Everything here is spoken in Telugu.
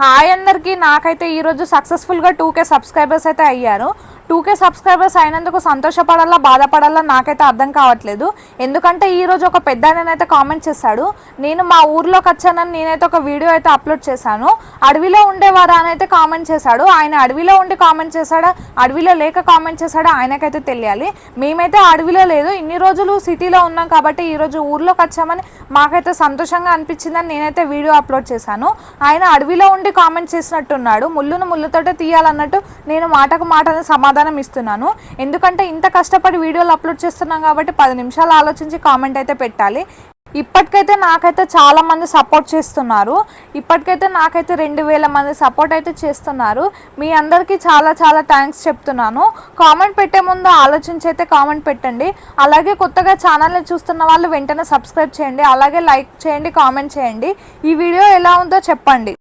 హాయ్ అందరికీ. నాకైతే ఈరోజు సక్సెస్ఫుల్గా 2K సబ్స్క్రైబర్స్ అయితే అయ్యారు. 2K సబ్స్క్రైబర్స్ అయినందుకు సంతోషపడాలా బాధపడాలా నాకైతే అర్థం కావట్లేదు. ఎందుకంటే ఈరోజు ఒక పెద్ద ఆయనైతే కామెంట్ చేశాడు. నేను మా ఊర్లోకి వచ్చానని నేనైతే ఒక వీడియో అయితే అప్లోడ్ చేశాను. అడవిలో ఉండేవారా అని అయితే కామెంట్ చేశాడు. ఆయన అడవిలో ఉండి కామెంట్ చేశాడా, అడవిలో లేక కామెంట్ చేశాడా ఆయనకైతే తెలియాలి. మేమైతే అడవిలో లేదు, ఇన్ని రోజులు సిటీలో ఉన్నాం కాబట్టి ఈరోజు ఊర్లోకి వచ్చామని మాకైతే సంతోషంగా అనిపించిందని నేనైతే వీడియో అప్లోడ్ చేశాను. ఆయన అడవిలో ఉండి కామెంట్ చేసినట్టున్నాడు. ముళ్ళును ముళ్ళుతోటే తీయాలన్నట్టు నేను మాటకు మాటని సమాధానం ఇస్తున్నాను. ఎందుకంటే ఇంత కష్టపడి వీడియోలు అప్లోడ్ చేస్తున్నాం కాబట్టి 10 నిమిషాలు ఆలోచించి కామెంట్ అయితే పెట్టాలి. ఇప్పటికైతే నాకైతే చాలా మంది సపోర్ట్ చేస్తున్నారు. ఇప్పటికైతే నాకైతే 2000 మంది సపోర్ట్ అయితే చేస్తున్నారు. మీ అందరికీ చాలా చాలా థ్యాంక్స్ చెప్తున్నాను. కామెంట్ పెట్టే ముందు ఆలోచించి అయితే కామెంట్ పెట్టండి. అలాగే కొత్తగా ఛానల్ని చూస్తున్న వాళ్ళు వెంటనే సబ్స్క్రైబ్ చేయండి. అలాగే లైక్ చేయండి, కామెంట్ చేయండి. ఈ వీడియో ఎలా ఉందో చెప్పండి.